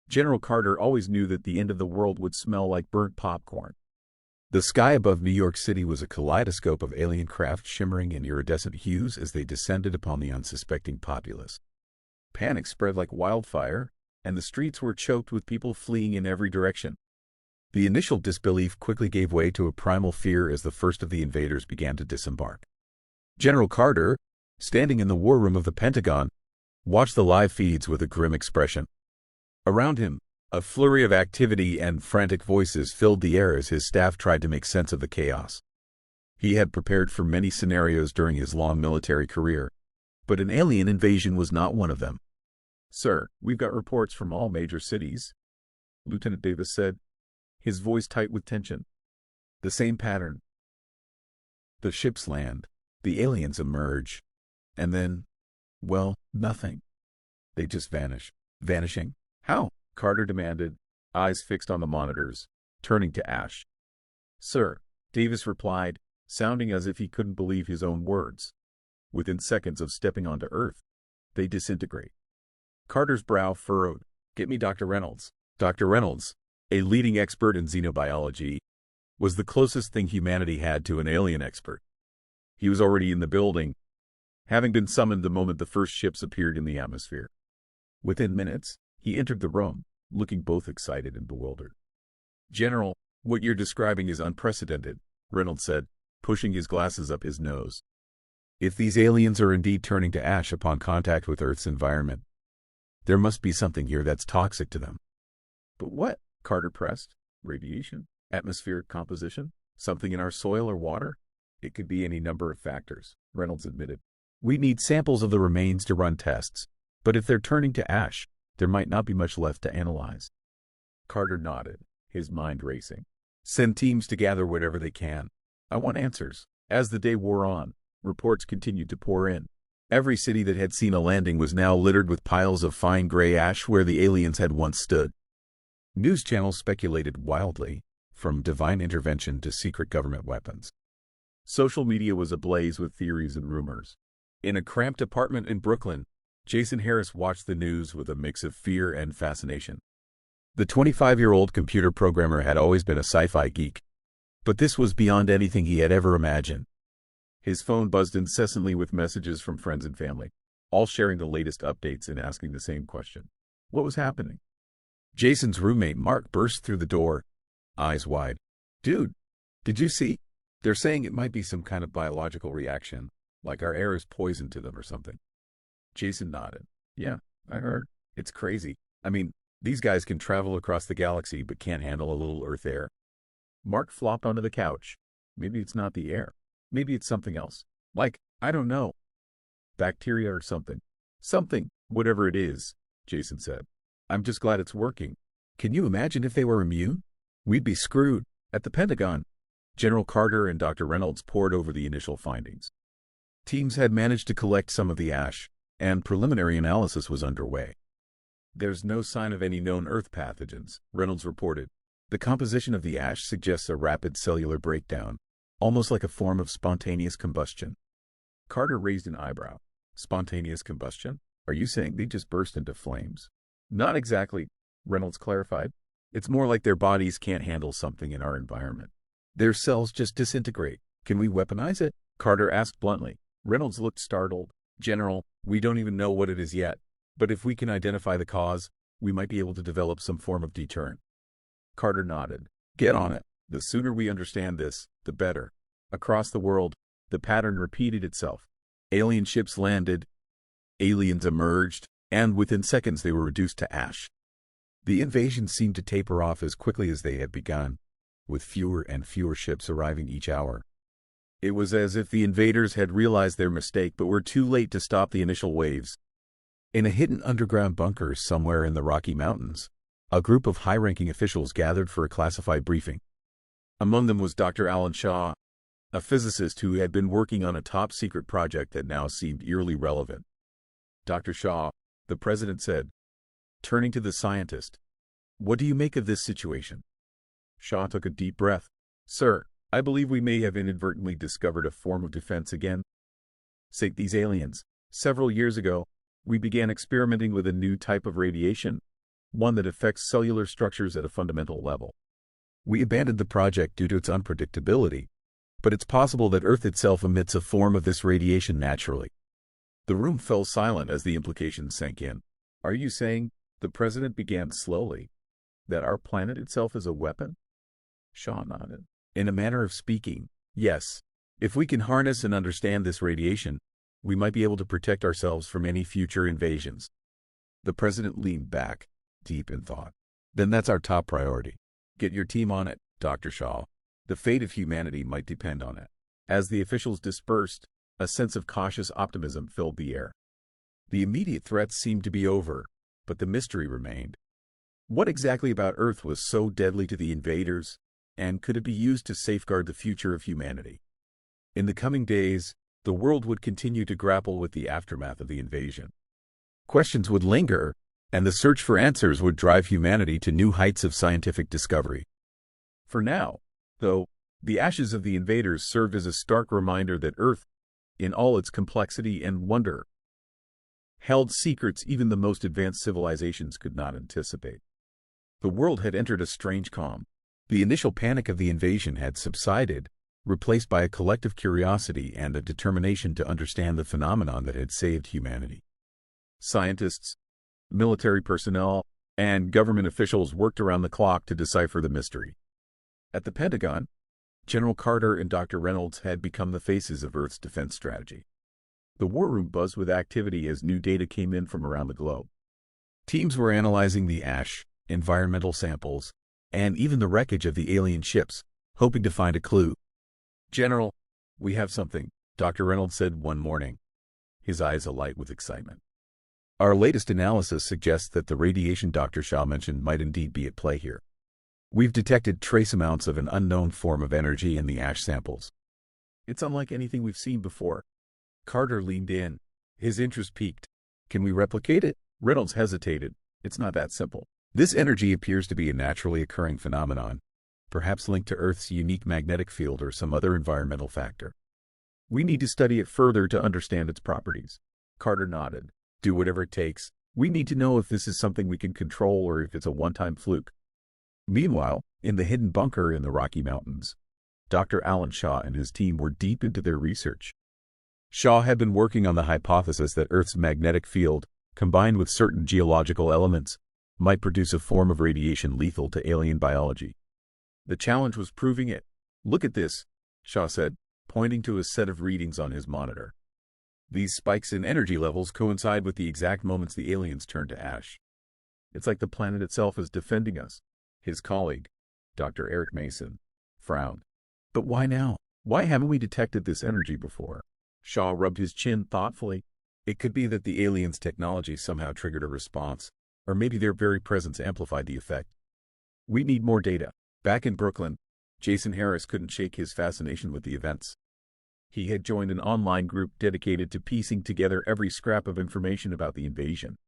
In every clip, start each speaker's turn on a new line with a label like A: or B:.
A: General Carter always knew that the end of the world would smell like burnt popcorn. The sky above New York City was a kaleidoscope of alien craft shimmering in iridescent hues as they descended upon the unsuspecting populace. Panic spread like wildfire, and the streets were choked with people fleeing in every direction. The initial disbelief quickly gave way to a primal fear as the first of the invaders began to disembark. General Carter, standing in the war room of the Pentagon, watched the live feeds with a grim expression. Around him, a flurry of activity and frantic voices filled the air as his staff tried to make sense of the chaos. He had prepared for many scenarios during his long military career, but an alien invasion was not one of them. "Sir, we've got reports from all major cities," Lieutenant Davis said, his voice tight with tension. "The same pattern. The ships land, the aliens emerge, and then, well, nothing. They just vanish." "Vanishing? How?" Carter demanded, eyes fixed on the monitors, turning to Ash. "Sir," Davis replied, sounding as if he couldn't believe his own words. "Within seconds of stepping onto Earth, they disintegrate." Carter's brow furrowed. "Get me Dr. Reynolds." Dr. Reynolds, a leading expert in xenobiology, was the closest thing humanity had to an alien expert. He was already in the building, having been summoned the moment the first ships appeared in the atmosphere. Within minutes, he entered the room, looking both excited and bewildered. "General, what you're describing is unprecedented," Reynolds said, pushing his glasses up his nose. "If these aliens are indeed turning to ash upon contact with Earth's environment, there must be something here that's toxic to them." "But what?" Carter pressed. "Radiation? Atmospheric composition? Something in our soil or water?" "It could be any number of factors," Reynolds admitted. "We need samples of the remains to run tests, but if they're turning to ash, there might not be much left to analyze." Carter nodded, his mind racing. "Send teams to gather whatever they can. I want answers." As the day wore on, reports continued to pour in. Every city that had seen a landing was now littered with piles of fine gray ash where the aliens had once stood. News channels speculated wildly, from divine intervention to secret government weapons. Social media was ablaze with theories and rumors. In a cramped apartment in Brooklyn, Jason Harris watched the news with a mix of fear and fascination. The 25-year-old computer programmer had always been a sci-fi geek, but this was beyond anything he had ever imagined. His phone buzzed incessantly with messages from friends and family, all sharing the latest updates and asking the same question. What was happening? Jason's roommate Mark burst through the door, eyes wide. "Dude, did you see? They're saying it might be some kind of biological reaction, like our air is poison to them or something." Jason nodded. "Yeah, I heard. It's crazy. I mean, these guys can travel across the galaxy but can't handle a little Earth air." Mark flopped onto the couch. "Maybe it's not the air. Maybe it's something else. Like, I don't know. Bacteria or something." "Something, whatever it is," Jason said. "I'm just glad it's working. Can you imagine if they were immune? We'd be screwed." At the Pentagon, General Carter and Dr. Reynolds pored over the initial findings. Teams had managed to collect some of the ash, and preliminary analysis was underway. "There's no sign of any known Earth pathogens," Reynolds reported. "The composition of the ash suggests a rapid cellular breakdown, almost like a form of spontaneous combustion." Carter raised an eyebrow. "Spontaneous combustion? Are you saying they just burst into flames?" "Not exactly," Reynolds clarified. "It's more like their bodies can't handle something in our environment. Their cells just disintegrate. Can we weaponize it?" Carter asked bluntly. Reynolds looked startled. "General, we don't even know what it is yet, but if we can identify the cause, we might be able to develop some form of deterrent." Carter nodded. "Get on it. The sooner we understand this, the better." Across the world, the pattern repeated itself. Alien ships landed, aliens emerged, and within seconds they were reduced to ash. The invasion seemed to taper off as quickly as they had begun, with fewer and fewer ships arriving each hour. It was as if the invaders had realized their mistake but were too late to stop the initial waves. In a hidden underground bunker somewhere in the Rocky Mountains, a group of high-ranking officials gathered for a classified briefing. Among them was Dr. Alan Shaw, a physicist who had been working on a top-secret project that now seemed eerily relevant. "Dr. Shaw," the president said, turning to the scientist, "what do you make of this situation?" Shaw took a deep breath. "Sir, I believe we may have inadvertently discovered a form of defense again. Say these aliens. Several years ago, we began experimenting with a new type of radiation, one that affects cellular structures at a fundamental level. We abandoned the project due to its unpredictability, but it's possible that Earth itself emits a form of this radiation naturally. The room fell silent as the implications sank in. Are you saying, the president began slowly, that our planet itself is a weapon? Shaw nodded. In a manner of speaking, yes. If we can harness and understand this radiation, we might be able to protect ourselves from any future invasions. The president leaned back, deep in thought. Then that's our top priority. Get your team on it, Dr. Shaw. The fate of humanity might depend on it. As the officials dispersed, a sense of cautious optimism filled the air. The immediate threats seemed to be over, but the mystery remained. What exactly about Earth was so deadly to the invaders, and could it be used to safeguard the future of humanity? In the coming days, the world would continue to grapple with the aftermath of the invasion. Questions would linger, and the search for answers would drive humanity to new heights of scientific discovery. For now, though, the ashes of the invaders served as a stark reminder that Earth, in all its complexity and wonder, held secrets even the most advanced civilizations could not anticipate. The world had entered a strange calm. The initial panic of the invasion had subsided, replaced by a collective curiosity and a determination to understand the phenomenon that had saved humanity. Scientists, military personnel, and government officials worked around the clock to decipher the mystery. At the Pentagon, General Carter and Dr. Reynolds had become the faces of Earth's defense strategy. The war room buzzed with activity as new data came in from around the globe. Teams were analyzing the ash, environmental samples, and even the wreckage of the alien ships, hoping to find a clue. "General, we have something," Dr. Reynolds said one morning, his eyes alight with excitement. "Our latest analysis suggests that the radiation Dr. Shaw mentioned might indeed be at play here. We've detected trace amounts of an unknown form of energy in the ash samples. It's unlike anything we've seen before." Carter leaned in, his interest piqued. "Can we replicate it?" Reynolds hesitated. "It's not that simple. This energy appears to be a naturally occurring phenomenon, perhaps linked to Earth's unique magnetic field or some other environmental factor. We need to study it further to understand its properties." Carter nodded. "Do whatever it takes. We need to know if this is something we can control or if it's a one-time fluke." Meanwhile, in the hidden bunker in the Rocky Mountains, Dr. Alan Shaw and his team were deep into their research. Shaw had been working on the hypothesis that Earth's magnetic field, combined with certain geological elements, might produce a form of radiation lethal to alien biology. The challenge was proving it. "Look at this," Shaw said, pointing to a set of readings on his monitor. "These spikes in energy levels coincide with the exact moments the aliens turned to ash. It's like the planet itself is defending us." His colleague, Dr. Eric Mason, frowned. "But why now? Why haven't we detected this energy before?" Shaw rubbed his chin thoughtfully. "It could be that the aliens' technology somehow triggered a response, or maybe their very presence amplified the effect. We need more data." Back in Brooklyn, Jason Harris couldn't shake his fascination with the events. He had joined an online group dedicated to piecing together every scrap of information about the invasion.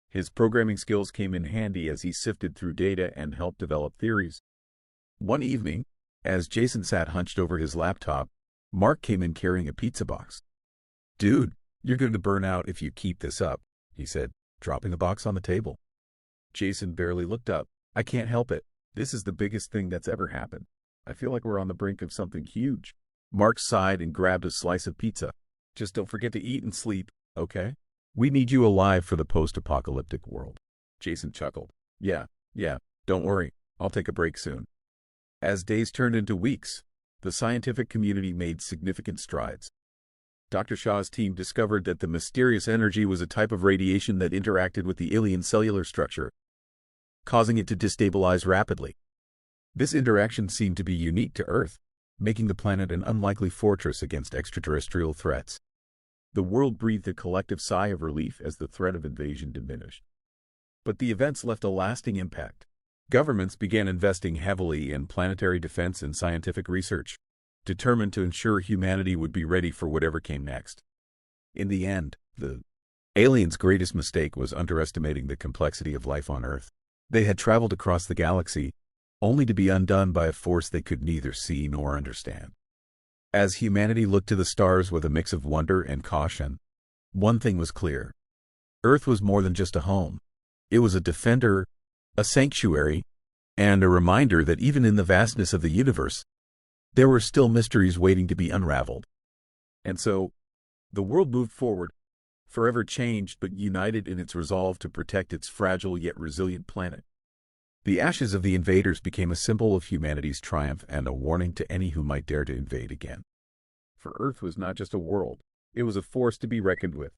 A: His programming skills came in handy as he sifted through data and helped develop theories. One evening, as Jason sat hunched over his laptop, Mark came in carrying a pizza box. "Dude, you're going to burn out if you keep this up," he said, dropping the box on the table. Jason barely looked up. "I can't help it. This is the biggest thing that's ever happened. I feel like we're on the brink of something huge." Mark sighed and grabbed a slice of pizza. "Just don't forget to eat and sleep, okay? We need you alive for the post-apocalyptic world." Jason chuckled. Yeah, don't worry. I'll take a break soon." As days turned into weeks, the scientific community made significant strides. Dr. Shaw's team discovered that the mysterious energy was a type of radiation that interacted with the alien cellular structure, causing it to destabilize rapidly. This interaction seemed to be unique to Earth, making the planet an unlikely fortress against extraterrestrial threats. The world breathed a collective sigh of relief as the threat of invasion diminished. But the events left a lasting impact. Governments began investing heavily in planetary defense and scientific research, determined to ensure humanity would be ready for whatever came next. In the end, the aliens' greatest mistake was underestimating the complexity of life on Earth. They had traveled across the galaxy, only to be undone by a force they could neither see nor understand. As humanity looked to the stars with a mix of wonder and caution, one thing was clear. Earth was more than just a home. It was a defender, a sanctuary, and a reminder that even in the vastness of the universe, there were still mysteries waiting to be unraveled. And so, the world moved forward, forever changed but united in its resolve to protect its fragile yet resilient planet. The ashes of the invaders became a symbol of humanity's triumph and a warning to any who might dare to invade again. For Earth was not just a world, it was a force to be reckoned with.